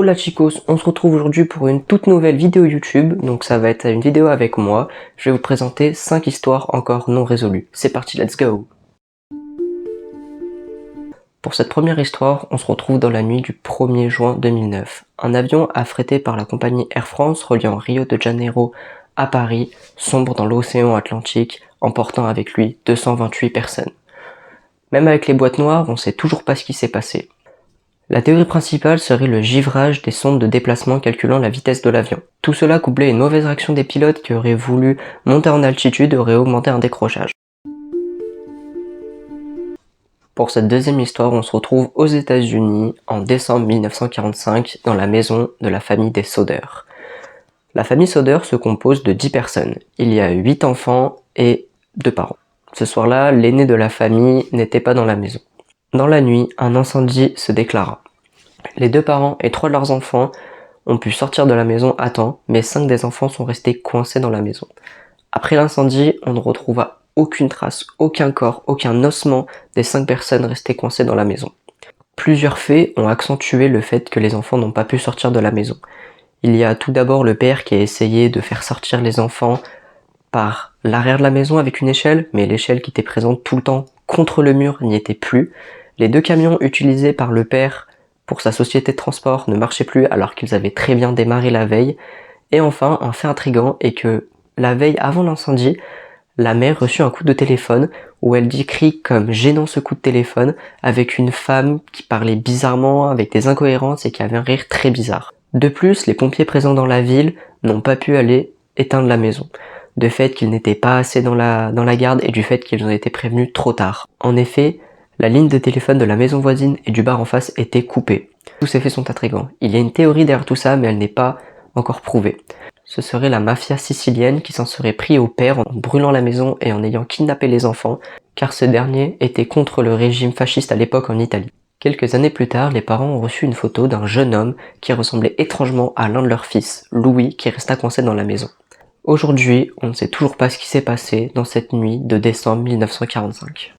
Hola chicos, on se retrouve aujourd'hui pour une toute nouvelle vidéo YouTube, donc ça va être une vidéo avec moi. Je vais vous présenter 5 histoires encore non résolues. C'est parti, let's go! Pour cette première histoire, on se retrouve dans la nuit du 1er juin 2009. Un avion affrété par la compagnie Air France reliant Rio de Janeiro à Paris sombre dans l'océan Atlantique, emportant avec lui 228 personnes. Même avec les boîtes noires, on sait toujours pas ce qui s'est passé. La théorie principale serait le givrage des sondes de déplacement calculant la vitesse de l'avion. Tout cela couplé à une mauvaise réaction des pilotes qui auraient voulu monter en altitude aurait augmenté un décrochage. Pour cette deuxième histoire, on se retrouve aux États-Unis en décembre 1945 dans la maison de la famille des Soder. La famille Soder se compose de 10 personnes. Il y a 8 enfants et 2 parents. Ce soir-là, l'aîné de la famille n'était pas dans la maison. Dans la nuit, un incendie se déclara. Les 2 parents et 3 de leurs enfants ont pu sortir de la maison à temps, mais 5 des enfants sont restés coincés dans la maison. Après l'incendie, on ne retrouva aucune trace, aucun corps, aucun ossement des 5 personnes restées coincées dans la maison. Plusieurs faits ont accentué le fait que les enfants n'ont pas pu sortir de la maison. Il y a tout d'abord le père qui a essayé de faire sortir les enfants par l'arrière de la maison avec une échelle, mais l'échelle qui était présente tout le temps contre le mur n'y était plus. Les 2 camions utilisés par le père pour sa société de transport ne marchaient plus alors qu'ils avaient très bien démarré la veille. Et enfin, un fait intriguant est que la veille avant l'incendie, la mère reçut un coup de téléphone où elle décrit comme gênant ce coup de téléphone avec une femme qui parlait bizarrement, avec des incohérences et qui avait un rire très bizarre. De plus, les pompiers présents dans la ville n'ont pas pu aller éteindre la maison, de fait qu'ils n'étaient pas assez dans la garde et du fait qu'ils ont été prévenus trop tard. En effet, la ligne de téléphone de la maison voisine et du bar en face était coupée. Tous ces faits sont intrigants. Il y a une théorie derrière tout ça, mais elle n'est pas encore prouvée. Ce serait la mafia sicilienne qui s'en serait pris au père en brûlant la maison et en ayant kidnappé les enfants, car ce dernier était contre le régime fasciste à l'époque en Italie. Quelques années plus tard, les parents ont reçu une photo d'un jeune homme qui ressemblait étrangement à l'un de leurs fils, Louis, qui resta coincé dans la maison. Aujourd'hui, on ne sait toujours pas ce qui s'est passé dans cette nuit de décembre 1945.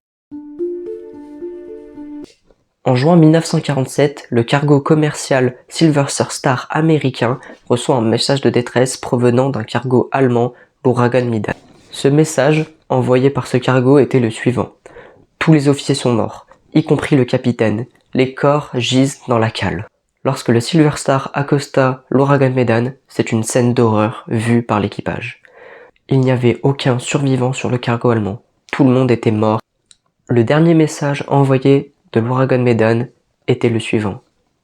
En juin 1947, le cargo commercial Silver Star américain reçoit un message de détresse provenant d'un cargo allemand, l'Ouragan Medan. Ce message, envoyé par ce cargo, était le suivant. Tous les officiers sont morts, y compris le capitaine. Les corps gisent dans la cale. Lorsque le Silver Star accosta l'Ouragan Medan, c'est une scène d'horreur vue par l'équipage. Il n'y avait aucun survivant sur le cargo allemand. Tout le monde était mort. Le dernier message envoyé de l'Ouragan Medan était le suivant.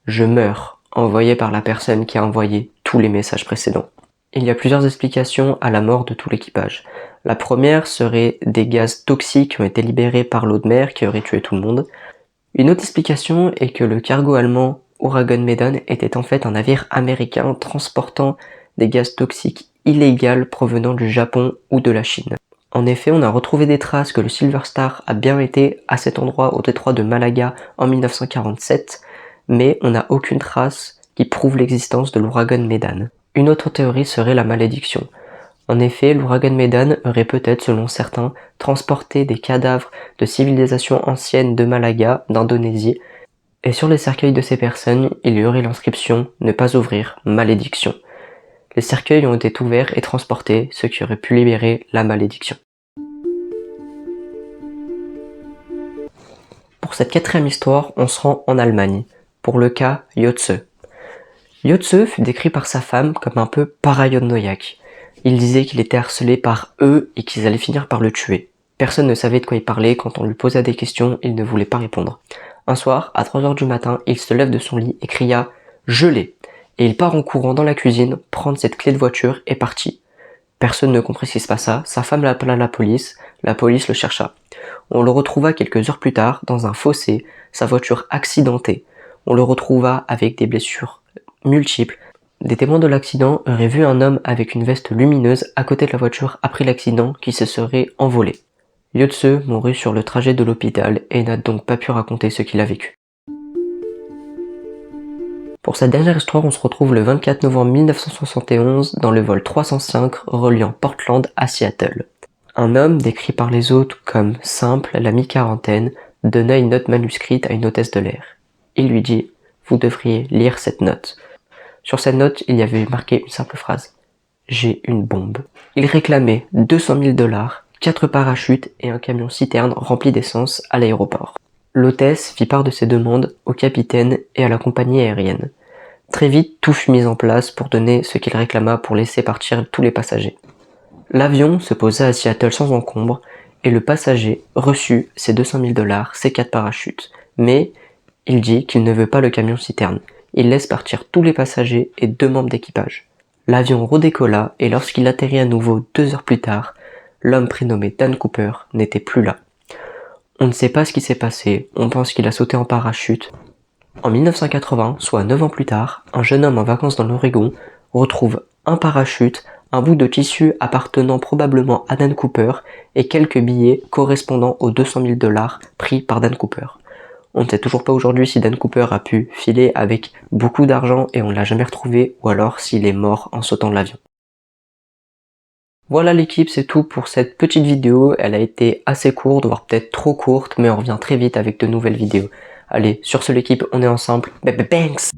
Je meurs, envoyé par la personne qui a envoyé tous les messages précédents. Il y a plusieurs explications à la mort de tout l'équipage. La première serait des gaz toxiques qui ont été libérés par l'eau de mer qui aurait tué tout le monde. Une autre explication est que le cargo allemand Ouragan Medan était en fait un navire américain transportant des gaz toxiques illégaux provenant du Japon ou de la Chine. En effet, on a retrouvé des traces que le Silver Star a bien été à cet endroit au détroit de Malaga en 1947, mais on n'a aucune trace qui prouve l'existence de l'Ouragan Medan. Une autre théorie serait la malédiction. En effet, l'Ouragan Medan aurait peut-être, selon certains, transporté des cadavres de civilisations anciennes de Malaga, d'Indonésie, et sur les cercueils de ces personnes, il y aurait l'inscription « Ne pas ouvrir, malédiction ». Les cercueils ont été ouverts et transportés, ce qui aurait pu libérer la malédiction. Pour cette quatrième histoire, on se rend en Allemagne, pour le cas Jotze. Jotze fut décrit par sa femme comme un peu paranoïaque. Il disait qu'il était harcelé par eux et qu'ils allaient finir par le tuer. Personne ne savait de quoi il parlait, quand on lui posait des questions, il ne voulait pas répondre. Un soir, à 3h du matin, il se lève de son lit et cria « Je l'ai !» et il part en courant dans la cuisine, prendre cette clé de voiture et partit. Personne ne comprit ce qui se passa, sa femme l'appela la police le chercha. On le retrouva quelques heures plus tard dans un fossé, sa voiture accidentée. On le retrouva avec des blessures multiples. Des témoins de l'accident auraient vu un homme avec une veste lumineuse à côté de la voiture après l'accident qui se serait envolé. Jotze mourut sur le trajet de l'hôpital et n'a donc pas pu raconter ce qu'il a vécu. Pour cette dernière histoire, on se retrouve le 24 novembre 1971 dans le vol 305 reliant Portland à Seattle. Un homme, décrit par les autres comme simple à la mi-quarantaine, donna une note manuscrite à une hôtesse de l'air. Il lui dit « Vous devriez lire cette note. Sur cette note, il y avait marqué une simple phrase. J'ai une bombe. Il réclamait 200 000 $, 4 parachutes et un camion citerne rempli d'essence à l'aéroport. L'hôtesse fit part de ses demandes au capitaine et à la compagnie aérienne. Très vite, tout fut mis en place pour donner ce qu'il réclama pour laisser partir tous les passagers. L'avion se posa à Seattle sans encombre et le passager reçut ses 200 000 $, ses 4 parachutes. Mais il dit qu'il ne veut pas le camion citerne. Il laisse partir tous les passagers et 2 membres d'équipage. L'avion redécolla et lorsqu'il atterrit à nouveau 2 heures plus tard, l'homme prénommé Dan Cooper n'était plus là. On ne sait pas ce qui s'est passé, on pense qu'il a sauté en parachute. En 1980, soit 9 ans plus tard, un jeune homme en vacances dans l'Oregon retrouve un parachute, un bout de tissu appartenant probablement à Dan Cooper et quelques billets correspondant aux 200 000 $ pris par Dan Cooper. On ne sait toujours pas aujourd'hui si Dan Cooper a pu filer avec beaucoup d'argent et on ne l'a jamais retrouvé, ou alors s'il est mort en sautant de l'avion. Voilà l'équipe, c'est tout pour cette petite vidéo. Elle a été assez courte, voire peut-être trop courte, mais on revient très vite avec de nouvelles vidéos. Allez, sur ce l'équipe, on est ensemble. Banks!